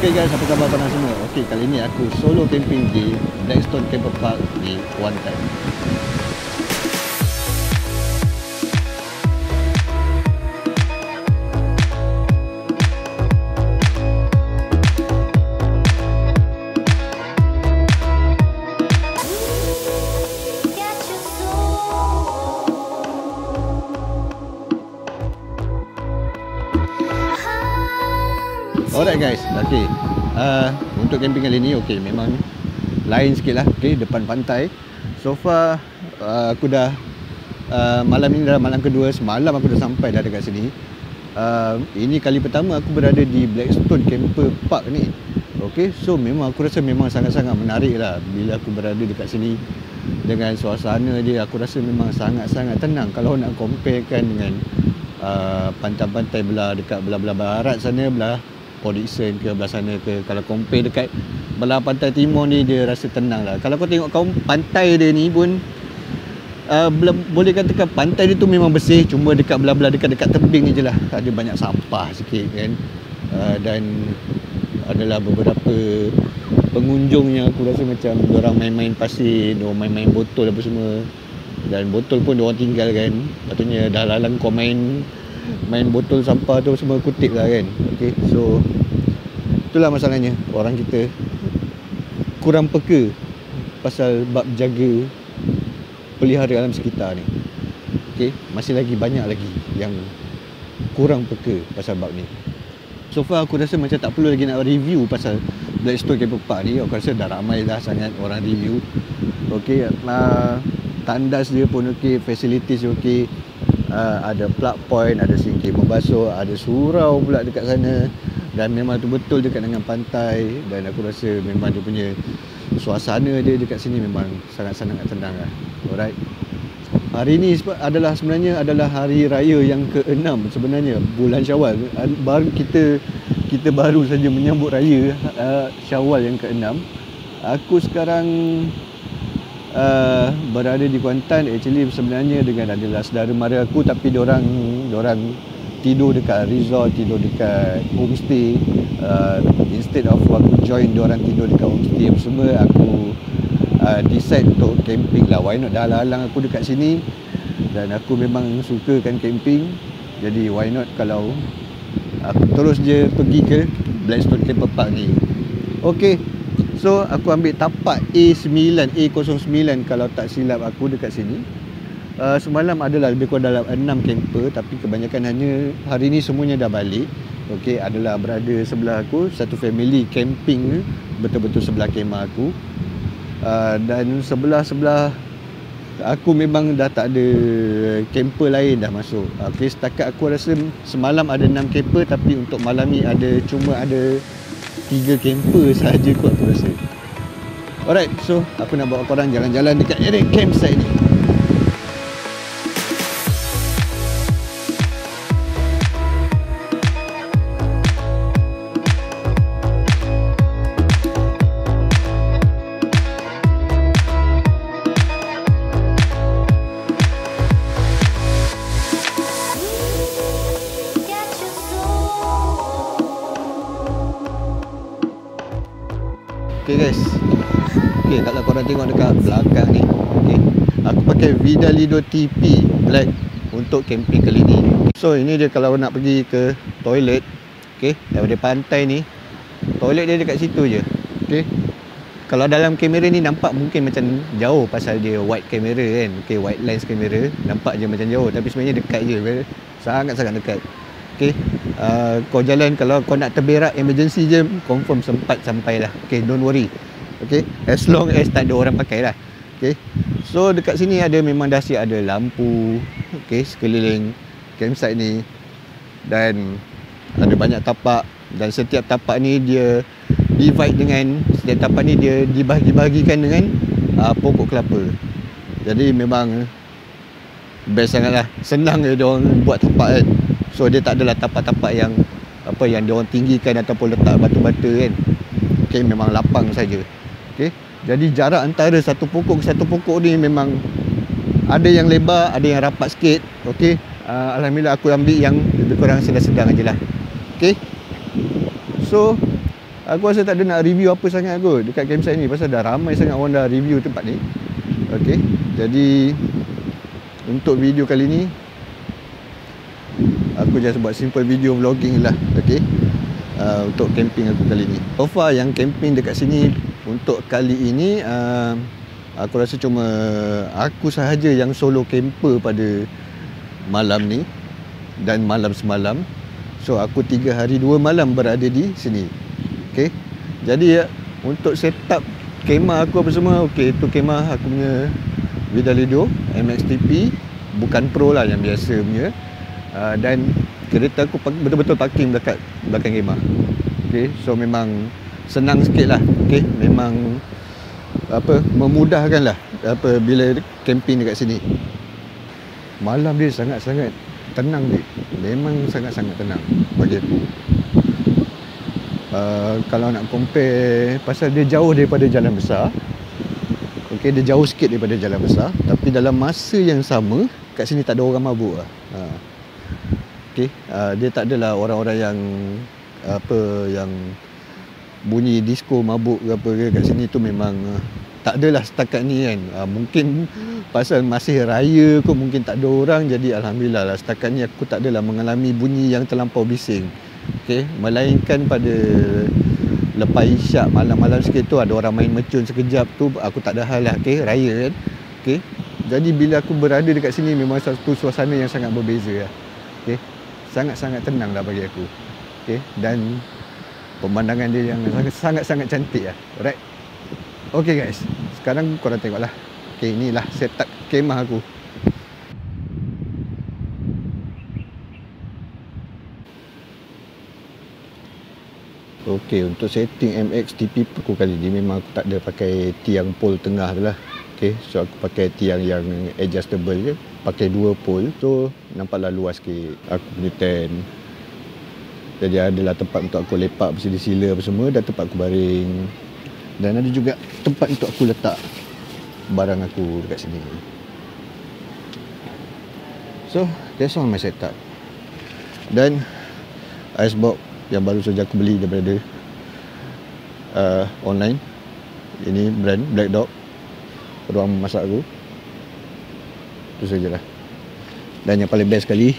Okay guys, apa khabar korang semua? Okay, kali ni aku solo camping di Blackstone Camper Park di Kuantan. Alright guys, okay. Untuk camping kali ni, okay, memang lain sikit lah. Okay, depan pantai. So far, aku dah malam ni dah malam kedua. Semalam aku dah sampai dah dekat sini. Ini kali pertama aku berada di Blackstone Camper Park ni. Okay, so memang aku rasa memang sangat-sangat menarik lah bila aku berada dekat sini. Dengan suasana dia, aku rasa memang sangat-sangat tenang. Kalau nak comparekan dengan pantai-pantai dekat belah-belah barat sana, belah Port Dickson ke belah sana ke, kalau compare dekat belah pantai timur ni, dia rasa tenang lah. Kalau kau tengok pantai dia ni pun boleh katakan pantai dia tu memang bersih, cuma dekat belah-belah dekat tebing je lah ada banyak sampah sikit kan. Dan adalah beberapa pengunjung yang aku rasa macam diorang main-main pasir, diorang main-main botol apa semua. Dan botol pun diorang tinggal kan. Patutnya dah lalang kau main botol sampah tu semua kutip lah kan. Okay, so itulah masalahnya, orang kita kurang peka pasal bab jaga pelihara alam sekitar ni. Okay, masih lagi banyak lagi yang kurang peka pasal bab ni. So far aku rasa macam tak perlu lagi nak review pasal Blackstone Camper Park ni. Aku rasa dah ramai dah sangat orang review. Okay, tandas dia pun okey, facilities okey. Ada plug point, ada sinking membasuh, ada surau pula dekat sana. Dan memang tu betul dekat dengan pantai. Dan aku rasa memang dia punya suasana dia dekat sini memang sangat-sangat tenang lah. Alright. Hari ni sebenarnya adalah hari raya yang ke-6 sebenarnya, bulan Syawal. Baru kita baru saja menyambut raya Syawal yang ke-6. Aku sekarang berada di Kuantan. Actually sebenarnya dengan adalah saudara mara aku, tapi diorang tidur dekat resort, tidur dekat homestay. Instead of aku join diorang tidur dekat homestay semua, aku decide untuk camping lah. Why not, dah halang aku dekat sini dan aku memang sukakan camping. Jadi why not kalau aku terus je pergi ke Blackstone Camper Park ni. Okay, so aku ambil tapak A09 kalau tak silap aku dekat sini. Semalam adalah lebih kurang dalam 6 camper, tapi kebanyakan hanya hari ni semuanya dah balik. Okey, adalah berada sebelah aku, satu family camping betul-betul sebelah kemah aku. Dan sebelah-sebelah aku memang dah tak ada camper lain dah masuk. Okey, setakat aku rasa semalam ada 6 camper, tapi untuk malam ni cuma ada 3 camper sahaja kot aku rasa. Alright, so aku nak bawa korang jalan-jalan dekat area campsite ni. Okay guys, okay, kalau korang tengok dekat belakang ni, okay, aku pakai Vidalido TP Black untuk camping kali ni. So ini dia kalau nak pergi ke toilet, okay, daripada pantai ni, toilet dia dekat situ je. Okay, kalau dalam kamera ni nampak mungkin macam jauh pasal dia wide kamera kan. Okay, wide lens kamera, nampak je macam jauh, tapi sebenarnya dekat je, sangat-sangat dekat. Okay, kau jalan, kalau kau nak terberak emergency je, confirm sempat sampai lah. Okay, don't worry. Okay, as long as tak ada orang pakai lah. Okay, so dekat sini memang dah siap ada lampu, okay, sekeliling campsite ni. Dan ada banyak tapak, dan setiap tapak ni dia divide dengan, setiap tapak ni dia dibahagi-bahagikan dengan pokok kelapa. Jadi memang best sangat lah. Senang je diorang buat tapak kan. So dia tak adalah tapak-tapak yang diorang tinggikan ataupun letak batu-batu kan. Okay, memang lapang saja. Okay, jadi jarak antara satu pokok ke satu pokok ni memang ada yang lebar, ada yang rapat sikit. Okay, Alhamdulillah aku ambil yang lebih kurang sedang-sedang je lah. Okay, so Aku rasa tak ada nak review apa sangat kot dekat campsite ni, pasal dah ramai sangat orang dah review tempat ni. Okey, jadi untuk video kali ni aku just buat simple video vlogging lah. Okey, untuk camping aku kali ni. So far yang camping dekat sini untuk kali ini aku rasa cuma aku sahaja yang solo camper pada malam ni dan malam semalam. So aku 3 hari 2 malam berada di sini. Okey, jadi untuk setup kemah aku apa semua, okey, tu kemah aku punya Vidalido MXTP, bukan Pro lah, yang biasa punya. Dan kereta aku betul-betul parking dekat belakang kemah. Okey, so memang senang sikit lah. Okey, memang memudahkan lah bila camping dekat sini. Malam dia sangat-sangat tenang dia. Memang sangat-sangat tenang bagi aku. Kalau nak compare, pasal dia jauh daripada jalan besar. Okey, dia jauh sikit daripada jalan besar, tapi dalam masa yang sama kat sini tak ada orang mabuk lah. Okey, dia tak adalah orang-orang yang yang bunyi disco mabuk ke apa ke kat sini tu, memang tak adalah setakat ni kan. Mungkin pasal masih raya kot, mungkin tak ada orang, jadi alhamdulillah lah setakat ni aku tak adalah mengalami bunyi yang terlampau bising. Okey, melainkan pada lepas isyak malam-malam sikit tu ada orang main mercun sekejap tu, aku tak ada hal lah. Okey, raya kan. Okey, jadi bila aku berada dekat sini memang satu suasana yang sangat berbeza lah. Okey, sangat-sangat tenang lah bagi aku. Okey, dan pemandangan dia yang sangat-sangat cantik lah. Alright. Okey guys, sekarang korang tengoklah. Okey, inilah setup kemah aku. Okey, untuk setting MXTP aku kali ni memang aku tak ada pakai tiang pole tengah tu lah. Okey, so aku pakai tiang yang adjustable je, pakai 2 pole, so nampaklah luas sikit aku punya tent. Jadi adalah tempat untuk aku lepak bersila-sila apa semua, dan tempat aku baring, dan ada juga tempat untuk aku letak barang aku dekat sini. So that's all my setup. Dan icebox yang baru saja aku beli daripada online. Ini brand Black Dog, ruang masak aku. Itu sajalah. Dan yang paling best sekali,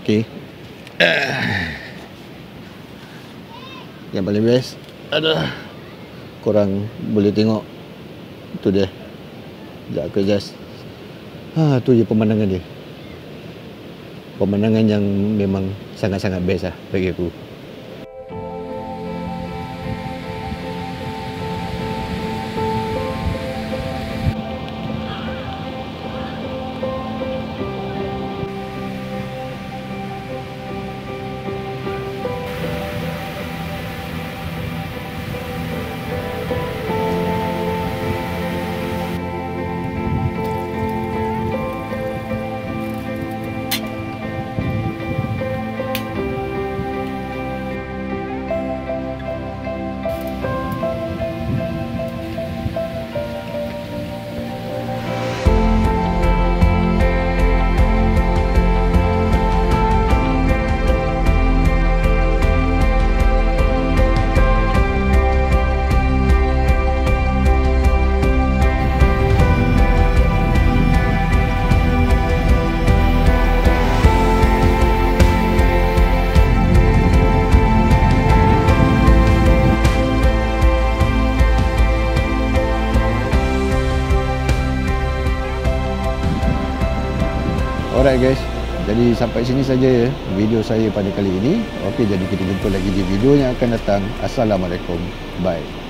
okey, yang paling best adalah korang boleh tengok tu dia. Sekejap aku adjust. Tu je pemandangan dia. Pemandangan yang memang sangat-sangat best lah bagi aku. Alright guys, jadi sampai sini saja video saya pada kali ini. Okey, jadi kita jumpa lagi di video yang akan datang. Assalamualaikum. Bye.